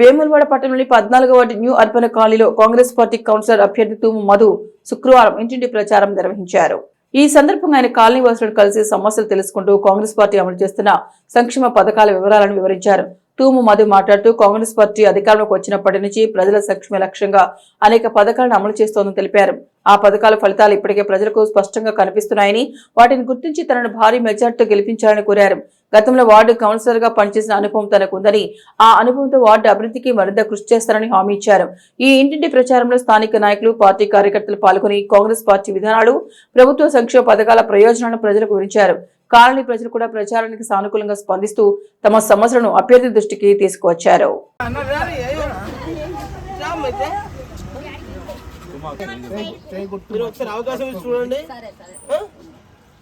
వేములవాడ పట్టణంలోని 14వ ward new urban కాలనీలో Congress party councillor అభ్యర్థి తూము మధు శుక్రవారం ఇంటింటి ప్రచారం నిర్వహించారు. ఈ సందర్భంగా ఆయన కాలనీ వాసులను కలిసి సమస్యలు తెలుసుకుంటూ కాంగ్రెస్ పార్టీ అమలు చేస్తున్న సంక్షేమ పథకాల వివరాలను వివరించారు. తూము మధు మాట్లాడుతూ కాంగ్రెస్ పార్టీ అధికారంలోకి వచ్చినప్పటి నుంచి ప్రజల సంక్షేమ లక్ష్యంగా అనేక పథకాలను అమలు చేస్తోందని తెలిపారు. ఆ పథకాల ఫలితాలు ఇప్పటికే ప్రజలకు స్పష్టంగా కనిపిస్తున్నాయని, వాటిని గుర్తించి తనను భారీ మెజార్టీతో గెలిపించాలని కోరారు. గతంలో వార్డు కౌన్సిలర్ గా పనిచేసిన అనుభవం తనకు ఉందని, ఆ అనుభవంతో వార్డు అభివృద్ధికి మరింత కృషి చేస్తారని హామీ ఇచ్చారు. ఈ ఇంటింటి ప్రచారంలో స్థానిక నాయకులు, పార్టీ కార్యకర్తలు పాల్గొని కాంగ్రెస్ పార్టీ విధానాలు, ప్రభుత్వ సంక్షేమ పథకాల ప్రయోజనాలను ప్రజలకు వివరించారు. కాలనీ ప్రజలు కూడా ప్రచారానికి సానుకూలంగా స్పందిస్తూ తమ సమస్యలను అభ్యర్థి దృష్టికి తీసుకువచ్చారు.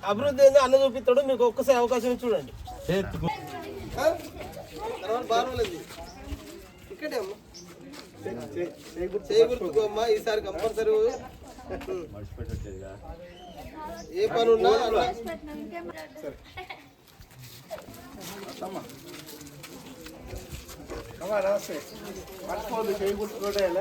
అభివృద్ధి ఏందో అన్న చూపిస్తాడు, మీకు ఒక్కసారి అవకాశం చూడండి. చేయగుర్తుకోమ్మా, ఈసారి కంపల్సరీ ఏ పని ఉన్నా నమస్తే మర్చిపోదు, చేయగుర్తుకోవడే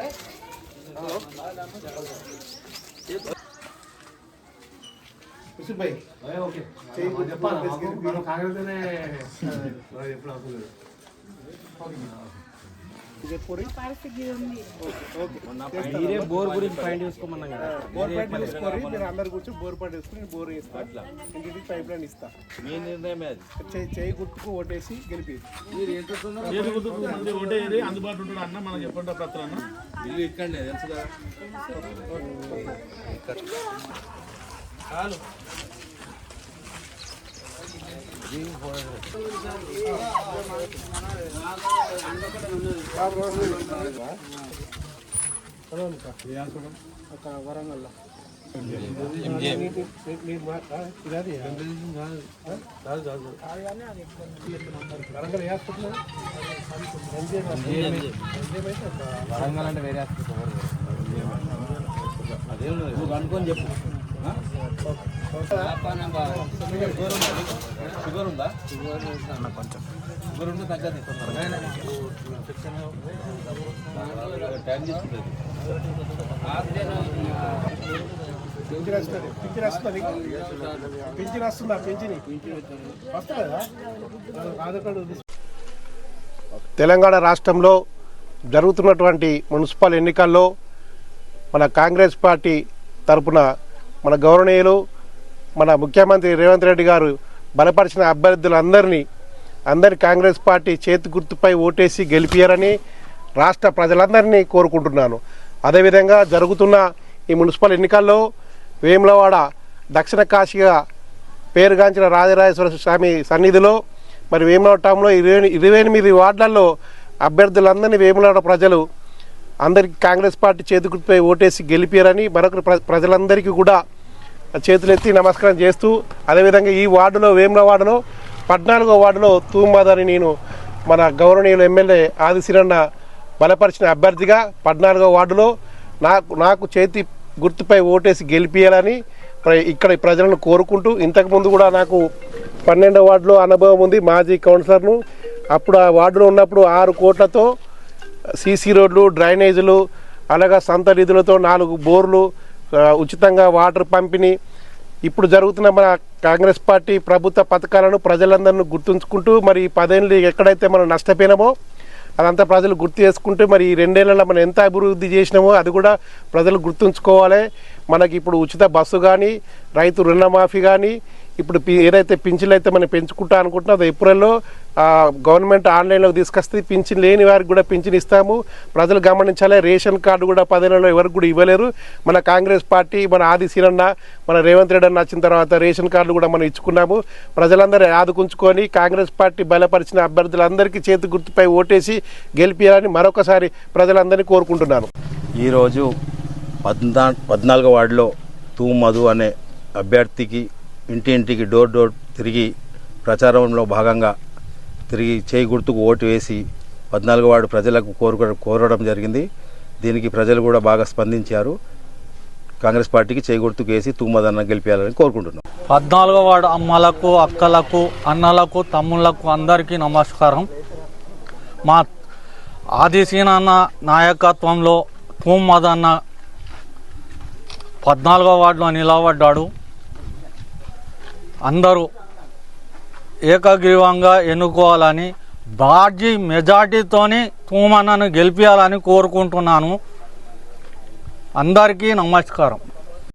బోర్ గురించి పాయింట్ చేసుకోమన్నాం కదా, బోర్ పాయింట్ తీసుకొని మీరు అందరు కూర్చొని బోర్ పాయింట్ వేసుకుని బోర్ వేస్తా, ఇంటికి పైప్ లైన్ ఇస్తా. మీ నిర్ణయం చేయి గుర్తుకు ఓటేసి గెలిపి ఓటేది అందుబాటులో ఉంటాడు అన్న, మనం చెప్పండి ప్రతి అన్న ఇల్లు ఇక్కండి తెలుసు కదా. చాలు వరంగల్ వరంగల్ అంటే వేరే అదే నువ్వు అనుకొని చెప్పు. షుగర్ ఉందా? కొంచెం షుగర్ ఉంటే తగ్గదు, టైం తీసుకుంటుంది. పింఛన్ వస్తుందా? తెలంగాణ రాష్ట్రంలో జరుగుతున్నటువంటి మున్సిపల్ ఎన్నికల్లో మన కాంగ్రెస్ పార్టీ తరపున మన గౌరవనీయులు మన ముఖ్యమంత్రి రేవంత్ రెడ్డి గారు బలపరిచిన అభ్యర్థులందరినీ కాంగ్రెస్ పార్టీ చేతి గుర్తుపై ఓటేసి గెలిపియారని రాష్ట్ర ప్రజలందరినీ కోరుకుంటున్నాను. అదేవిధంగా జరుగుతున్న ఈ మున్సిపల్ ఎన్నికల్లో వేములవాడ దక్షిణ కాశీగా పేరుగాంచిన రాజరాజేశ్వర స్వామి సన్నిధిలో మరి వేములవాడ టౌన్లో 28 వార్డులలో అభ్యర్థులందరినీ వేములవాడ ప్రజలు అందరికీ కాంగ్రెస్ పార్టీ చేతి గుర్తుపై ఓటేసి గెలిపారని మరొక ప్రజలందరికీ కూడా చేతులెత్తి నమస్కారం చేస్తూ, అదేవిధంగా ఈ వార్డులో వేములవాడలో 14వ వార్డులో తూము మధు అని నేను మన గౌరవనీయులు ఎమ్మెల్యే ఆదిశీరన్న బలపరిచిన అభ్యర్థిగా 14వ వార్డులో నాకు చేతి గుర్తుపై ఓటేసి గెలిపియాలని ఇక్కడ ప్రజలను కోరుకుంటూ, ఇంతకుముందు కూడా నాకు 12వ వార్డులో అనుభవం ఉంది. మాజీ కౌన్సిలర్ను అప్పుడు ఆ వార్డులో ఉన్నప్పుడు 6 కోట్లతో సీసీ రోడ్లు, డ్రైనేజీలు, అలాగా సొంత నిధులతో 4 బోర్లు, ఉచితంగా వాటర్ పంపిణీ, ఇప్పుడు జరుగుతున్న మన కాంగ్రెస్ పార్టీ ప్రభుత్వ పథకాలను ప్రజలందరినీ గుర్తుంచుకుంటూ మరి 10 ఏళ్ళు ఎక్కడైతే మనం నష్టపోయినామో అదంతా ప్రజలు గుర్తు చేసుకుంటూ మరి ఈ 2 ఏళ్లలో మనం ఎంత అభివృద్ధి చేసినామో అది కూడా ప్రజలు గుర్తుంచుకోవాలి. మనకి ఇప్పుడు ఉచిత బస్సు కానీ, రైతు రుణమాఫీ కానీ, ఇప్పుడు ఏదైతే పింఛన్లు అయితే మనం పెంచుకుంటా అనుకుంటున్నా అది ఏప్రిల్లో గవర్నమెంట్ ఆన్లైన్లోకి తీసుకొస్తే పింఛన్ లేని వారికి కూడా పింఛన్ ఇస్తాము. ప్రజలు గమనించాలి, రేషన్ కార్డు కూడా 10 ఏళ్ళలో ఎవరికి కూడా ఇవ్వలేరు. మన కాంగ్రెస్ పార్టీ మన ఆదిశీరన్న మన రేవంత్ రెడ్డి అన్న వచ్చిన తర్వాత రేషన్ కార్డులు కూడా మనం ఇచ్చుకున్నాము. ప్రజలందరూ ఆదుకుంచుకొని కాంగ్రెస్ పార్టీ బలపరిచిన అభ్యర్థులందరికీ చేతి గుర్తుపై ఓటేసి గెలిపియాలని మరొకసారి ప్రజలందరినీ కోరుకుంటున్నాను. ఈరోజు 14వ వార్డులో తూము మధు అనే అభ్యర్థికి ఇంటింటికి డోర్ తిరిగి ప్రచారంలో భాగంగా తిరిగి చేయి గుర్తుకు ఓటు వేసి 14వ వార్డు ప్రజలకు కోరడం జరిగింది. దీనికి ప్రజలు కూడా బాగా స్పందించారు. కాంగ్రెస్ పార్టీకి చేయి గుర్తుకు వేసి తూము మధు అన్న గెలిపించాలని కోరుకుంటున్నాం. 14వ వార్డు అమ్మలకు, అక్కలకు, అన్నలకు, తమ్ముళ్లకు అందరికీ నమస్కారం. మా ఆదిశీనన్న నాయకత్వంలో తూమ్మదన్న 14వ వార్డులో నిలబడ్డాడు. అందరూ ఏకగ్రీవంగా ఎన్నుకోవాలని భారీ మెజార్టీతోని తూమన్నను గెలిపించాలని కోరుకుంటున్నాను. అందరికీ నమస్కారం.